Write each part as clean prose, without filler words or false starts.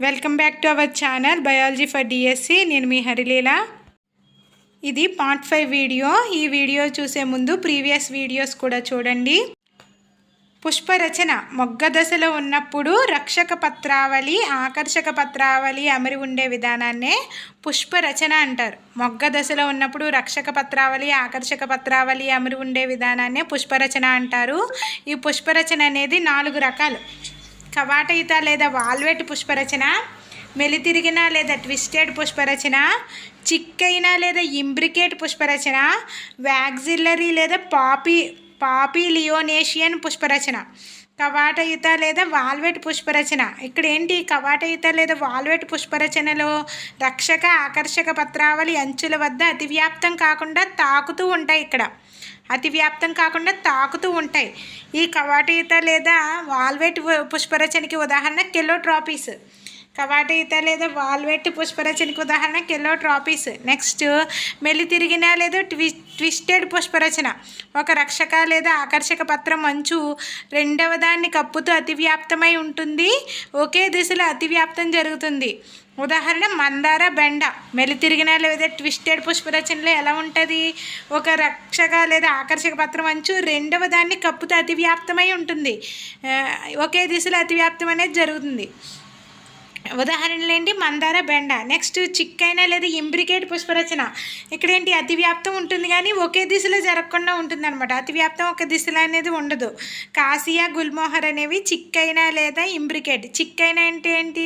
Welcome back to our channel biology for DSC. నేను మీ హరిలీల. ఇది part 5 video. ఈ video చూసే ముందు ప్రీవియస్ వీడియోస్ కూడా చూడండి. పుష్పరచన మొగ్గ దశలో ఉన్నప్పుడు రక్షక పత్రావళి, ఆకర్షక పత్రావళి అమరి ఉండే విధానాన్నే పుష్పరచన అంటారు. మొగ్గ దశలో ఉన్నప్పుడు రక్షక పత్రావళి, ఆకర్షక పత్రావళి అమరి ఉండే విధానాన్నే పుష్పరచన అంటారు. ఈ పుష్పరచన అనేది 4 రకాలు. కవాటయుత లేదా వాల్వేట్ పుష్పరచన, మెలితిరిగిన లేదా ట్విస్టెడ్ పుష్పరచన, చిక్కైన లేదా ఇంబ్రికేట్ పుష్పరచన, వ్యాక్సిల్లరీ లేదా పాపిలియోనేషియన్ పుష్పరచన. కవాటయుత లేదా వాల్వేట్ పుష్పరచన. ఇక్కడ ఏంటి, కవాటయుత లేదా వాల్వేట్ పుష్పరచనలో రక్షక ఆకర్షక పత్రావళి అంచుల వద్ద అతివ్యాప్తం కాకుండా తాకుతూ ఉంటాయి. అతివ్యాప్తం కాకుండా తాకుతూ ఉంటాయి. ఈ కవాటయుత లేదా వాల్వేట్ పుష్పరచనకి ఉదాహరణ కెలోట్రాపీస్. కవాటయుత లేదా వాల్వేట్ పుష్పరచనకి ఉదాహరణ కెలోట్రాపీస్. నెక్స్ట్, మెలితిరిగిన లేదా ట్విస్టెడ్ పుష్పరచన. ఒక రక్షక లేదా ఆకర్షక పత్రం అంచు రెండవ దాన్ని కప్పుతూ అతివ్యాప్తమై ఉంటుంది. ఒకే దిశలో అతివ్యాప్తం జరుగుతుంది. ఉదాహరణ మందార, బెండ. మెలితిరిగిన లేదా ట్విస్టెడ్ పుష్పరచనలో ఎలా ఉంటుంది, ఒక రక్షక లేదా ఆకర్షక పత్రం అంచు రెండవ దాన్ని కప్పుతూ అతివ్యాప్తమై ఉంటుంది. ఒకే దిశలో అతివ్యాప్తం అనేది జరుగుతుంది. ఉదాహరణలు ఏంటి, మందార, బెండ. నెక్స్ట్, చిక్కైన లేదా ఇంబ్రికేట్ పుష్పరచన. ఇక్కడ ఏంటి, అతివ్యాప్తం ఉంటుంది కానీ ఒకే దిశలో జరగకుండా ఉంటుంది అనమాట. అతివ్యాప్తం ఒక దిశలో అనేది ఉండదు. కాసియా, గుల్మోహర్ అనేవి చిక్కైన లేదా ఇంబ్రికేట్. చిక్కైన అంటే ఏంటి,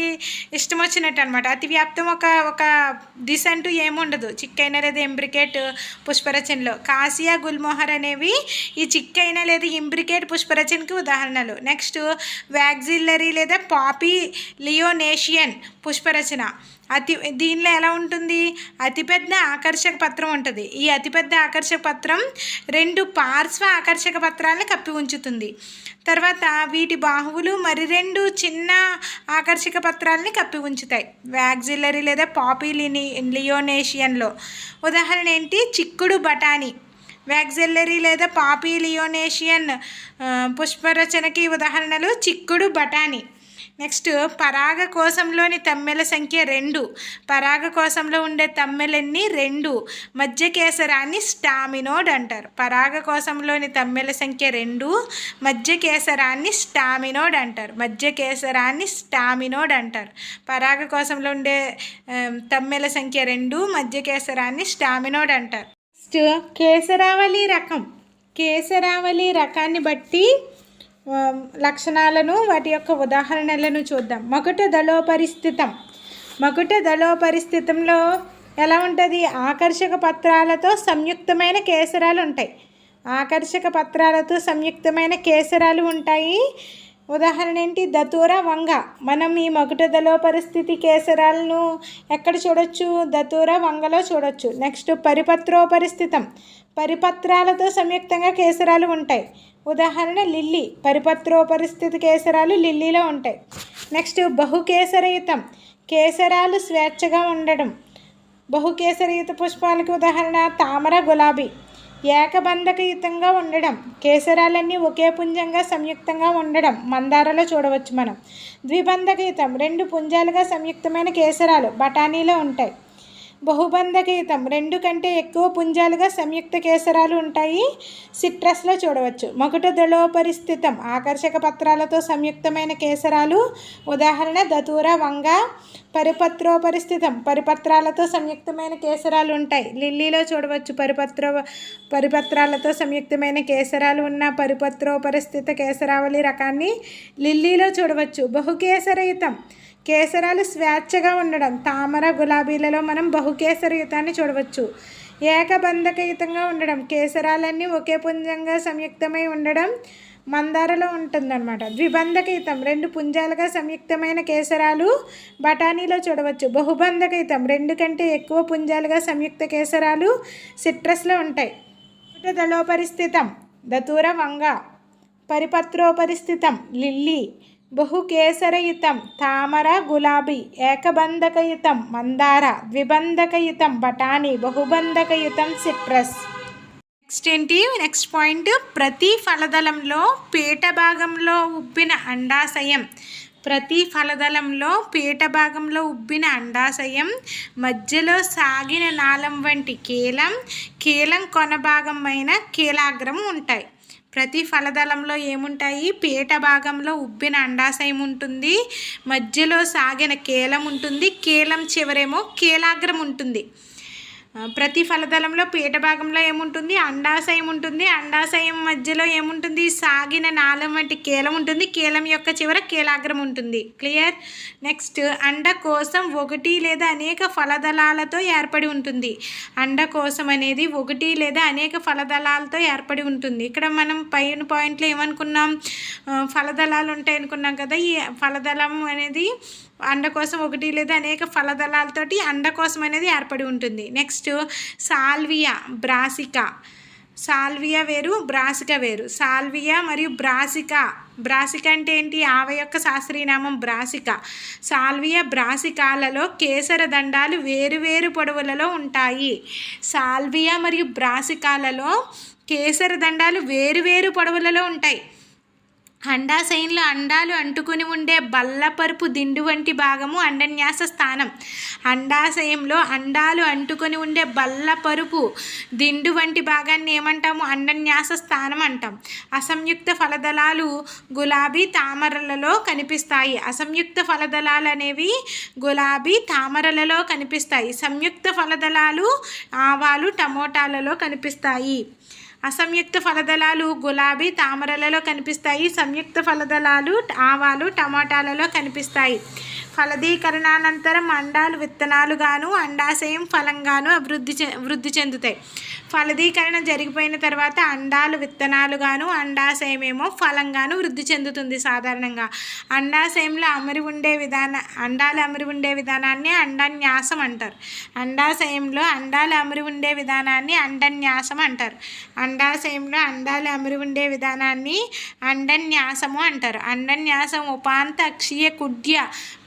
ఇష్టం వచ్చినట్టు అనమాట. అతివ్యాప్తం ఒక దిశ అంటూ ఏముండదు చిక్కైన లేదా ఇంబ్రికేట్ పుష్పరచనలో. కాసియా, గుల్మోహర్ అనేవి ఈ చిక్కైన లేదా ఇంబ్రికేట్ పుష్పరచనకి ఉదాహరణలు. నెక్స్ట్, వ్యాక్సిల్లరీ లేదా పాపిలియోనేషియన్ పుష్పరచన. దీనిలో ఎలా ఉంటుంది, అతిపెద్ద ఆకర్షక పత్రం ఉంటుంది. ఈ అతిపెద్ద ఆకర్షక పత్రం 2 పార్శ్వ ఆకర్షక పత్రాలను కప్పి ఉంచుతుంది. తర్వాత వీటి బాహువులు మరి 2 చిన్న ఆకర్షక పత్రాలని కప్పి ఉంచుతాయి వ్యాక్సిల్లరీ లేదా పాపిలియోనేషియన్లో. ఉదాహరణ ఏంటి, చిక్కుడు, బఠానీ. వ్యాక్సిల్లరీ లేదా పాపిలియోనేషియన్ పుష్పరచనకి ఉదాహరణలు చిక్కుడు, బఠానీ. నెక్స్ట్, పరాగకోశంలోని తమ్మెల సంఖ్య 2. పరాగకోశంలో ఉండే తమ్మెలన్నీ 2. మధ్య కేసరాన్ని స్టామినోడ్ అంటారు. పరాగకోశంలోని తమ్మెల సంఖ్య 2, మధ్య కేసరాన్ని స్టామినోడ్ అంటారు. మధ్య కేసరాన్ని స్టామినోడ్ అంటారు. పరాగకోశంలో ఉండే తమ్మెల సంఖ్య 2, మధ్య కేసరాన్ని స్టామినోడ్ అంటారు. నెక్స్ట్, కేసరావళి రకం. కేసరావళి రకాన్ని బట్టి లక్షణాలను, వాటి యొక్క ఉదాహరణలను చూద్దాం. మకుట దళోపరిస్థితం. మకుట దళోపరిస్థితంలో ఎలా ఉంటుంది, ఆకర్షక పత్రాలతో సంయుక్తమైన కేసరాలు ఉంటాయి. ఆకర్షక పత్రాలతో సంయుక్తమైన కేసరాలు ఉంటాయి. ఉదాహరణ ఏంటి, దతూర, వంగ. మనం ఈ మకుట దళోపరిస్థితి కేసరాలను ఎక్కడ చూడొచ్చు, దతూర, వంగలో చూడొచ్చు. నెక్స్ట్, పరిపత్రోపరిస్థితం. పరిపత్రాలతో సంయుక్తంగా కేసరాలు ఉంటాయి. ఉదాహరణ లిల్లీ. పరిపత్రోపరిస్థితి కేసరాలు లిల్లీలో ఉంటాయి. నెక్స్ట్, బహుకేసరయుతం. కేసరాలు స్వేచ్ఛగా ఉండడం. బహుకేసరయుత పుష్పాలకు ఉదాహరణ తామర, గులాబీ. ఏకబంధకయుతంగా ఉండడం. కేసరాలన్నీ ఒకే పుంజంగా సంయుక్తంగా ఉండడం మందారలో చూడవచ్చు మనం. ద్విబంధకయుతం. 2 పుంజాలుగా సంయుక్తమైన కేసరాలు బఠానీలో ఉంటాయి. బహుబంధకయుతం. 2 కంటే ఎక్కువ పుంజాలుగా సంయుక్త కేసరాలు ఉంటాయి. సిట్రస్లో చూడవచ్చు. మకుట దళోపరిస్థితం. ఆకర్షక పత్రాలతో సంయుక్తమైన కేసరాలు ఉదాహరణ దతూర, వంగ. పరిపత్రోపరిస్థితం. పరిపత్రాలతో సంయుక్తమైన కేసరాలు ఉంటాయి. లిల్లీలో చూడవచ్చు. పరిపత్రాలతో సంయుక్తమైన కేసరాలు ఉన్న పరిపత్రోపరిస్థిత కేసరావళి రకాన్ని లిల్లీలో చూడవచ్చు. బహుకేసరయుతం. కేసరాలు స్వేచ్ఛగా ఉండడం. తామర, గులాబీలలో మనం బహుకేసరయుతాన్ని చూడవచ్చు. ఏకబంధకయుతంగా ఉండడం. కేసరాలన్నీ ఒకే పుంజంగా సంయుక్తమై ఉండడం మందారలో ఉంటుందన్నమాట. ద్విబంధకయుతం. 2 పుంజాలుగా సంయుక్తమైన కేసరాలు బఠానీలో చూడవచ్చు. బహుబంధకయుతం. 2 కంటే ఎక్కువ పుంజాలుగా సంయుక్త కేసరాలు సిట్రస్లో ఉంటాయి. దళోపరిస్థితం. దతూర, వంగ. పరిపత్రోపరిస్థితం లిల్లీ. బహుకేసరయుతం తామర, గులాబీ. ఏకబంధకయుతం మందార. ద్విబంధకయుతం బఠానీ. బహుబంధకయుతం సిట్రస్. నెక్స్ట్ పాయింట్, ప్రతి ఫలదళంలో పీఠ భాగంలో ఉబ్బిన అండాశయం ప్రతి ఫలదళంలో పీట భాగంలో ఉబ్బిన అండాశయం, మధ్యలో సాగిన నాళం వంటి కీలం కొన భాగమైన కీలాగ్రం ఉంటాయి. ప్రతి ఫలదళంలో ఏముంటాయి? పీట భాగంలో ఉబ్బిన అండాశయం ఉంటుంది, మధ్యలో సాగిన కీలం ఉంటుంది, కీలం చివరేమో కీలాగ్రం ఉంటుంది. ప్రతి ఫలదళంలో పీట భాగంలో ఏముంటుంది? అండాశయం ఉంటుంది, అండాశయం మధ్యలో ఏముంటుంది? సాగిన నాళం వంటి కీలం ఉంటుంది, కీలం యొక్క చివర కీలాగ్రం ఉంటుంది. క్లియర్? నెక్స్ట్, అండకోశం ఒకటి లేదా అనేక ఫలదళాలతో ఏర్పడి ఉంటుంది. అండకోశం అనేది ఒకటి లేదా అనేక ఫలదళాలతో ఏర్పడి ఉంటుంది. ఇక్కడ మనం పైన పాయింట్లో ఏమనుకున్నాం? ఫలదళాలు ఉంటాయి అనుకున్నాం కదా. ఈ ఫలదళం అనేది అండకోశం ఒకటి లేదా అనేక ఫలదళాలతోటి అండకోశం అనేది ఏర్పడి ఉంటుంది. Next, salvia, brassica. సాల్వియా వేరు, బ్రాసికా వేరు. సాల్వియా మరియు బ్రాసికా అంటే ఏంటి? ఆవ యొక్క శాస్త్రీయనామం బ్రాసికా. సాల్వియా, బ్రాసికాలలో కేసర దండాలు వేరువేరు పొడవులలో ఉంటాయి. సాల్వియా మరియు బ్రాసికాలలో కేసర దండాలు వేరువేరు పొడవులలో ఉంటాయి. అండాశయంలో అండాలు అంటుకుని ఉండే బల్లపరుపు దిండు వంటి భాగము అండన్యాస స్థానం. అండాశయంలో అండాలు అంటుకొని ఉండే బల్లపరుపు దిండు వంటి భాగాన్ని ఏమంటాము? అండన్యాస స్థానం అంటాం. అసంయుక్త ఫలదళాలు గులాబీ తామరలలో కనిపిస్తాయి. అసంయుక్త ఫలదళాలు అనేవి గులాబీ తామరలలో కనిపిస్తాయి. సంయుక్త ఫలదళాలు ఆవాలు టమోటాలలో కనిపిస్తాయి. అసంయుక్త ఫలదళాలు గులాబీ తామరలలో కనిపిస్తాయి. సంయుక్త ఫలదళాలు ఆవాలు టమాటాలలో కనిపిస్తాయి. ఫలదీకరణానంతరం అండాలు విత్తనాలుగాను అండాశయం ఫలంగాను వృద్ధి చెందుతాయి. ఫలదీకరణ జరిగిపోయిన తర్వాత అండాలు విత్తనాలుగాను అండాశయమేమో ఫలంగాను వృద్ధి చెందుతుంది. సాధారణంగా అండాశయంలో అండాలు అమరి ఉండే విధానాన్ని అండన్యాసం అంటారు. అండాశయంలో అండాలు అమరి ఉండే విధానాన్ని అండన్యాసం అంటారు. అండాశయంలో అండాలు అమరి ఉండే విధానాన్ని అండన్యాసము అంటారు. అండన్యాసం ఉపాంత, అక్షీయ, కుడ్య,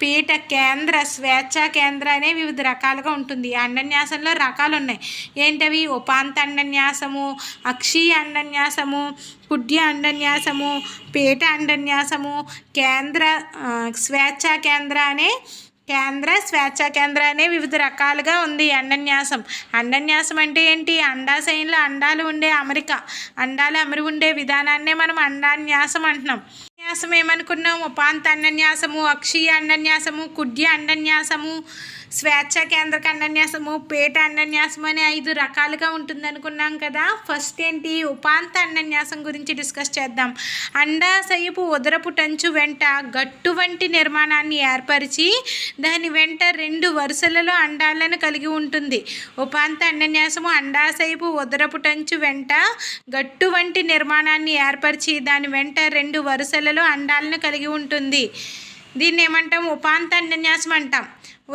పీట, కేంద్ర, స్వేచ్ఛా కేంద్ర అనే వివిధ రకాలుగా ఉంటుంది. అండన్యాసంలో రకాలు ఉన్నాయి. ఏంటవి? ఉపాంత అండన్యాసము, అక్షీయ అండన్యాసము, కుడ్య అండన్యాసము, పీట అండన్యాసము, స్వేచ్ఛా కేంద్ర అనే వివిధ రకాలుగా ఉంది అండన్యాసం. అండన్యాసం అంటే ఏంటి? అండాశయంలో అండాలు ఉండే అమరిక, అండాలు అమరి ఉండే విధానాన్నే మనం అండాన్యాసం అంటున్నాం. అండన్యాసం ఏమనుకున్నాం? ఉపాంత అండన్యాసము, అక్షీయ అండన్యాసము, కుడ్య అండన్యాసము, స్వేచ్ఛా కేంద్రక అండన్యాసము, పీట అండన్యాసము అనే 5 రకాలుగా ఉంటుంది అనుకున్నాం కదా. ఫస్ట్ ఏంటి? ఉపాంత అండన్యాసం గురించి డిస్కస్ చేద్దాం. అండాశయపు ఉదరపు టంచు వెంట గట్టు వంటి నిర్మాణాన్ని ఏర్పరిచి దాని వెంట 2 వరుసలలో అండాలను కలిగి ఉంటుంది. ఉపాంత అండన్యాసము అండాశయపు ఉదరపు టంచు వెంట గట్టు వంటి నిర్మాణాన్ని ఏర్పరిచి దాని వెంట 2 వరుసలలో అండాలను కలిగి ఉంటుంది. దీన్ని ఏమంటాం? ఉపాంత అండన్యాసం అంటాం.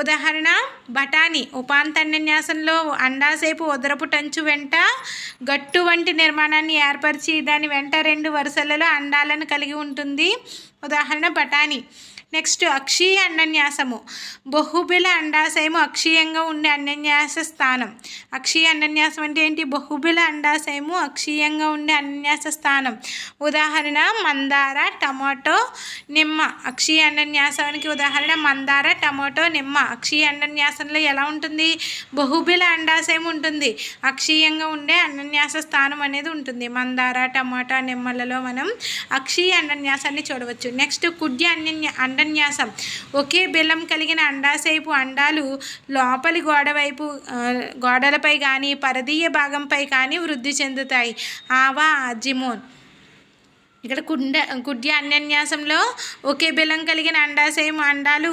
ఉదాహరణ, బఠానీ. ఉపాంత అండన్యాసంలో అండాశయపు ఉదరపు టంచు వెంట గట్టు వంటి నిర్మాణాన్ని ఏర్పరిచి దాని వెంట 2 వరుసలలో అండాలను కలిగి ఉంటుంది. ఉదాహరణ, బఠానీ. నెక్స్ట్, అక్షీయ అండన్యాసము. బహుబిల అండాశయము అక్షీయంగా ఉండే అండన్యాస స్థానం. అక్షీయ అండన్యాసం అంటే ఏంటి? బహుబిల అండాశయము అక్షీయంగా ఉండే అండన్యాస స్థానం. ఉదాహరణ, మందార, టమాటో, నిమ్మ. అక్షీయ అండన్యాసానికి ఉదాహరణ మందార, టమాటో, నిమ్మ. అక్షీయ అండన్యాసంలో ఎలా ఉంటుంది? బహుబిల అండాశయం ఉంటుంది, అక్షీయంగా ఉండే అండన్యాస స్థానం అనేది ఉంటుంది. మందార, టమాటా, నిమ్మలలో మనం అక్షీయ అండన్యాసాన్ని చూడవచ్చు. నెక్స్ట్, కుడ్య అండన్యాసం. ఒకే బిలం కలిగిన అండాశయపు అండాలు లోపలి గోడలపై కానీ పరదీయ భాగంపై కానీ వృద్ధి చెందుతాయి. ఆవా, అజిమోన్. ఇక్కడ కుడ్య అండన్యాసంలో ఒకే బిలం కలిగిన అండాశయం అండాలు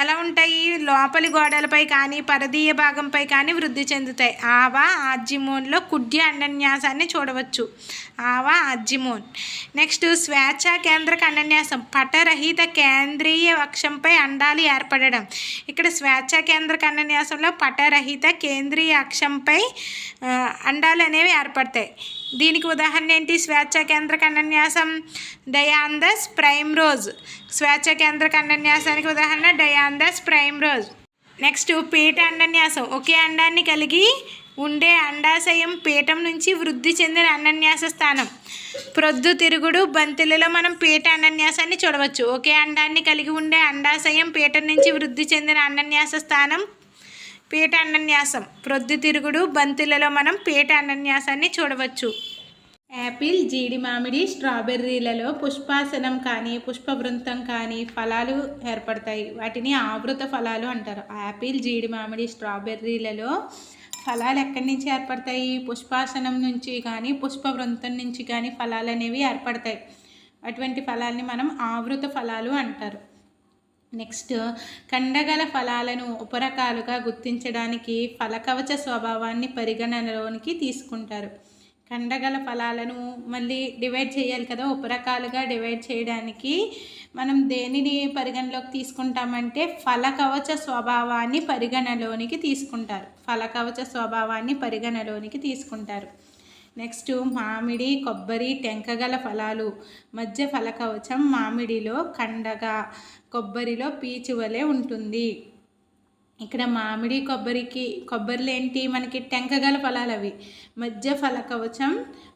ఎలా ఉంటాయి? లోపలి గోడలపై కానీ పరదీయ భాగంపై కానీ వృద్ధి చెందుతాయి. ఆవా, ఆర్జిమోన్లో కుడ్య అండన్యాసాన్ని చూడవచ్చు. ఆవా, ఆర్జిమోన్. నెక్స్ట్, స్వేచ్ఛా కేంద్రక అండన్యాసం. పటరహిత కేంద్రీయ అక్షంపై అండాలు ఏర్పడడం. ఇక్కడ స్వేచ్ఛా కేంద్రక అండన్యాసంలో పటరహిత కేంద్రీయ అక్షంపై అండాలు అనేవి ఏర్పడతాయి. దీనికి ఉదాహరణ ఏంటి? స్వేచ్ఛా కేంద్రక అండన్యాసం డయాంథస్ ప్రైమ్రోజ్. స్వేచ్ఛా కేంద్రక అండన్యాసానికి ఉదాహరణ డయాంథస్ ప్రైమ్రోజ్. నెక్స్ట్, పీట అండన్యాసం. ఒకే అండాన్ని కలిగి ఉండే అండాశయం పీఠం నుంచి వృద్ధి చెందిన అండన్యాస స్థానం. ప్రొద్దుతిరుగుడు బంతులలో మనం పీట అన్నన్యాసాన్ని చూడవచ్చు. ఒకే అండాన్ని కలిగి ఉండే అండాశయం పీట నుంచి వృద్ధి చెందిన అన్నన్యాస స్థానం పీట అన్నన్యాసం. ప్రొద్దుతిరుగుడు బంతులలో మనం పీట అన్నన్యాసాన్ని చూడవచ్చు. యాపిల్, జీడి మామిడి, స్ట్రాబెర్రీలలో పుష్పాసనం కానీ పుష్పవృంతం కానీ ఫలాలు ఏర్పడతాయి. వాటిని ఆవృత ఫలాలు అంటారు. యాపిల్, జీడి మామిడి, స్ట్రాబెర్రీలలో ఫలాలు ఎక్కడి నుంచి ఏర్పడతాయి? పుష్పాసనం నుంచి కానీ పుష్పవృంతం నుంచి కానీ ఫలాలు అనేవి ఏర్పడతాయి. అటువంటి ఫలాల్ని మనం ఆవృత ఫలాలు అంటారు. నెక్స్ట్, కండగల ఫలాలను ఉపరకాలుగా గుర్తించడానికి ఫలకవచ స్వభావాన్ని పరిగణనలోనికి తీసుకుంటారు. కండగల ఫలాలను మళ్ళీ డివైడ్ చేయాలి కదా, ఉపరకాలుగా డివైడ్ చేయడానికి మనం దేనిని పరిగణలోకి తీసుకుంటామంటే ఫలకవచ స్వభావాన్ని పరిగణలోనికి తీసుకుంటారు. ఫలకవచ స్వభావాన్ని పరిగణలోనికి తీసుకుంటారు. నెక్స్ట్, మామిడి, కొబ్బరి, టెంకగల ఫలాలు మధ్య ఫలకవచం మామిడిలో కండగా, కొబ్బరిలో పీచు వలె ఉంటుంది. ఇక్కడ మామిడి, కొబ్బరిలో ఏంటి మనకి టెంకగల ఫలాలు, అవి మధ్య ఫలకవచం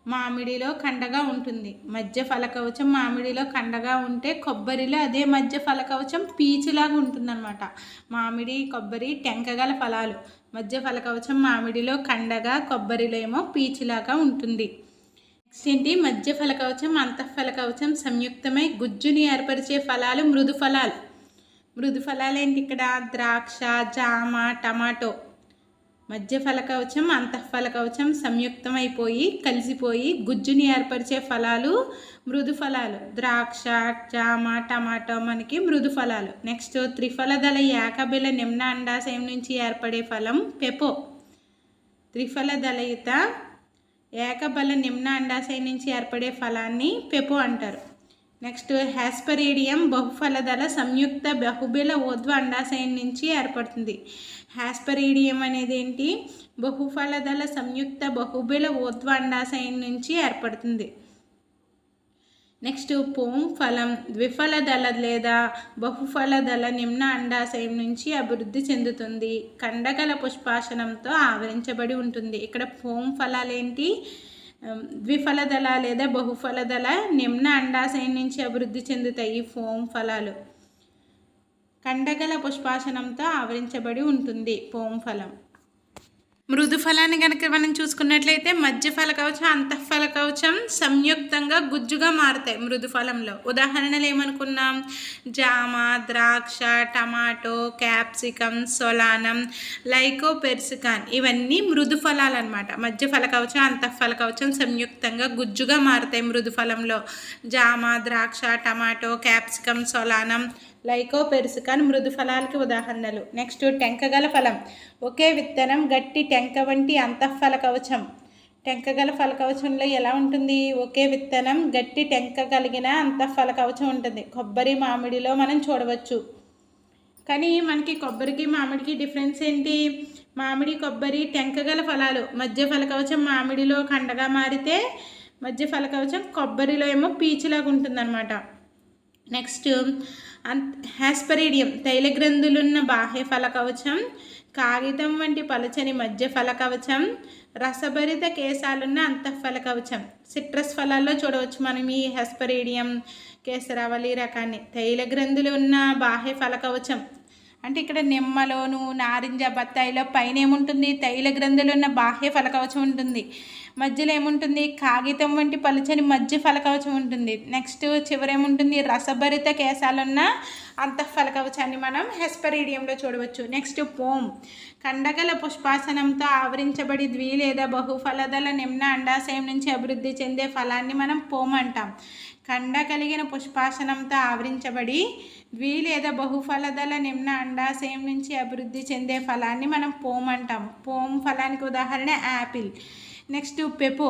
మామిడిలో కండగా ఉంటుంది. మధ్య ఫలకవచం మామిడిలో కండగా ఉంటే కొబ్బరిలో అదే మధ్య ఫలకవచం పీచులాగా ఉంటుందన్నమాట. మామిడి, కొబ్బరి టెంకగల ఫలాలు, మధ్య ఫలకవచం మామిడిలో కండగా, కొబ్బరిలో ఏమో పీచులాగా ఉంటుంది. నెక్స్ట్ ఏంటి? మధ్య ఫలకవచం అంతఃఫలకవచం సంయుక్తమై గుజ్జుని ఏర్పరిచే ఫలాలు మృదు ఫలాలు. మృదు ఫలాలు ఏంటి ఇక్కడ? ద్రాక్ష, జామ, టమాటో. మధ్య ఫలకవచం అంతఃఫలకవచం సంయుక్తమైపోయి కలిసిపోయి గుజ్జుని ఏర్పరిచే ఫలాలు మృదు ఫలాలు. ద్రాక్ష, జామ, టమాటో మనకి మృదు ఫలాలు. నెక్స్ట్, త్రిఫలదళ ఏకబిల నిమ్న అండాశయం నుంచి ఏర్పడే ఫలం పెపో. త్రిఫలదళయుత ఏకబల నిమ్న అండాశయం నుంచి ఏర్పడే ఫలాన్ని పెపో అంటారు. నెక్స్ట్, హ్యాస్పరీడియం బహుఫలదళ సంయుక్త బహుబిల ఊర్ధ్వ అండాశయం నుంచి ఏర్పడుతుంది. హ్యాస్పరీడియం అనేది ఏంటి? బహుఫలదళ సంయుక్త బహుబిల ఊర్ధ్వ అండాశయం నుంచి ఏర్పడుతుంది. నెక్స్ట్, పోం ఫలం ద్విఫలదళ లేదా బహుఫలదళ నిమ్న అండాశయం నుంచి అభివృద్ధి చెందుతుంది. కండగల పుష్పాసనంతో ఆవరించబడి ఉంటుంది. ఇక్కడ పోం ఫలాలేంటి? ద్విఫలదళ లేదా బహుఫలదళ నిమ్న అండాశయం నుంచి అభివృద్ధి చెందుతాయి. పోం ఫలాలు కండగల పుష్పాసనంతో ఆవరించబడి ఉంటుంది. పోం ఫలం. మృదు ఫలాన్ని కనుక మనం చూసుకున్నట్లయితే మధ్య ఫలకవచం అంతఃఫలకవచం సంయుక్తంగా గుజ్జుగా మారుతాయి మృదు ఫలంలో. ఉదాహరణలు ఏమనుకున్నాం? జామ, ద్రాక్ష, టమాటో, క్యాప్సికం, సొలానం, లైకోపెర్సికాన్ ఇవన్నీ మృదు ఫలాలు అనమాట. మధ్య ఫలకవచం అంతఃఫలకవచం సంయుక్తంగా గుజ్జుగా మారుతాయి మృదు ఫలంలో. జామ, ద్రాక్ష, టమాటో, క్యాప్సికం, సొలానం, లైకోపెర్సికాన్ మృదు ఫలాలకి ఉదాహరణలు. నెక్స్ట్, టెంకగల ఫలం ఒకే విత్తనం గట్టి టెంక వంటి అంతఃఫలకవచం. టెంకగల ఫలకవచంలో ఎలా ఉంటుంది? ఒకే విత్తనం గట్టి టెంక కలిగిన అంతఃఫలకవచం ఉంటుంది. కొబ్బరి, మామిడిలో మనం చూడవచ్చు. కానీ మనకి కొబ్బరికి మామిడికి డిఫరెన్స్ ఏంటి? మామిడి, కొబ్బరి టెంకగల ఫలాలు. మధ్య ఫలకవచం మామిడిలో కండగా మారితే మధ్య ఫలకవచం కొబ్బరిలో ఏమో పీచులాగా ఉంటుందన్నమాట. నెక్స్ట్, హ్యాస్పరీడియం తైల గ్రంథులున్న బాహ్య ఫలకవచం, కాగితం వంటి పలచని మధ్య ఫలకవచం, రసభరిత కేశాలున్న అంతఃఫలకవచం. సిట్రస్ ఫలాల్లో చూడవచ్చు మనం ఈ హ్యాస్పరీడియం, కేసరావళి రకాన్ని. తైల గ్రంథులు ఉన్న బాహ్య ఫలకవచం అంటే ఇక్కడ నిమ్మలోను, నారింజ, బత్తాయిలో పైన ఏముంటుంది? తైల గ్రంథులు ఉన్న బాహ్య ఫలకవచం ఉంటుంది. మధ్యలో ఏముంటుంది? కాగితం వంటి పలుచని మధ్య ఫలకవచం ఉంటుంది. నెక్స్ట్ చివరేముంటుంది? రసభరిత కేశాలున్న అంతఃఫలకవచాన్ని మనం హెస్పరీడియంలో చూడవచ్చు. నెక్స్ట్, పోం కండగల పుష్పాసనంతో ఆవరించబడి ద్వి లేదా బహుఫలదళ నిమ్న అండాశయం నుంచి అభివృద్ధి చెందే ఫలాన్ని మనం పోం అంటాం. కండ కలిగిన పుష్పాసనంతో ఆవరించబడి ద్వి లేదా బహుఫలదళ నిమ్న అండాశయం నుంచి అభివృద్ధి చెందే ఫలాన్ని మనం పోం అంటాం. పోం ఫలానికి ఉదాహరణ యాపిల్. నెక్స్ట్, పెపో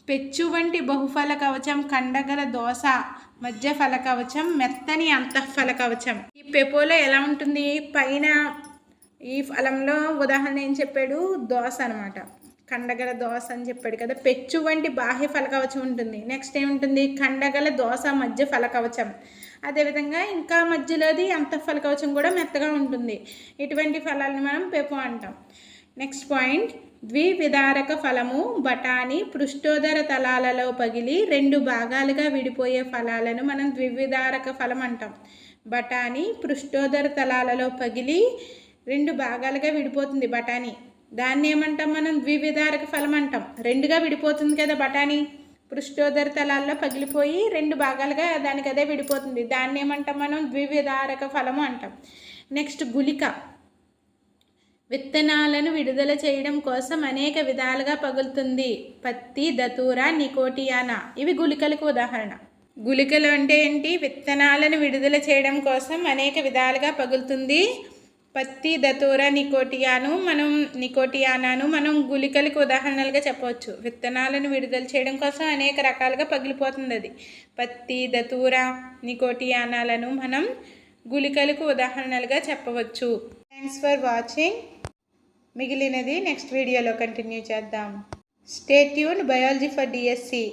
పెచ్చు వంటి బహుఫల కవచం, కండగల దోస మధ్య ఫలకవచం, మెత్తని అంతఃఫలకవచం. ఈ పెపోలో ఎలా ఉంటుంది? పైన ఈ ఫలంలో ఉదాహరణ ఏం చెప్పాడు? దోస అనమాట. కండగల దోస అని చెప్పాడు కదా. పెచ్చు వంటి బాహ్య ఫలకవచం ఉంటుంది. నెక్స్ట్ ఏముంటుంది? కండగల దోస మధ్య ఫలకవచం. అదేవిధంగా ఇంకా మధ్యలోది అంతఃఫలకవచం కూడా మెత్తగా ఉంటుంది. ఇటువంటి ఫలాలను మనం పెపో అంటాం. నెక్స్ట్ పాయింట్, ద్వివిదారక ఫలము బఠానీ పృష్ఠోదర తలాలలో పగిలి 2 భాగాలుగా విడిపోయే ఫలాలను మనం ద్వివిదారక ఫలం అంటాం. బఠానీ పృష్ఠోదర తలాలలో పగిలి 2 భాగాలుగా విడిపోతుంది బఠానీ, దాన్ని ఏమంటాం మనం? ద్వివిదారక ఫలం అంటాం. 2గా విడిపోతుంది కదా బఠానీ, పృష్ఠోదర తలాల్లో పగిలిపోయి 2 భాగాలుగా దానికి అదే విడిపోతుంది, దాన్ని ఏమంటాం మనం? ద్వివిదారక ఫలము అంటాం. నెక్స్ట్ గుళిక, విత్తనాలను విడుదల చేయడం కోసం అనేక విధాలుగా పగులుతుంది. పత్తి, దతూర, నికోటియానా ఇవి గుళికలకు ఉదాహరణ. గుళికలు అంటే ఏంటి? విత్తనాలను విడుదల చేయడం కోసం అనేక విధాలుగా పగులుతుంది. పత్తి, దతూర, నికోటియానాను మనం గుళికలకు ఉదాహరణలుగా చెప్పవచ్చు. విత్తనాలను విడుదల చేయడం కోసం అనేక రకాలుగా పగిలిపోతుంది అది. పత్తి, దతూర, నికోటియానాలను మనం గుళికలకు ఉదాహరణలుగా చెప్పవచ్చు. Thanks for watching. మిగిలినది నెక్స్ట్ వీడియోలో కంటిన్యూ చేద్దాం. Stay tuned. Biology for DSC.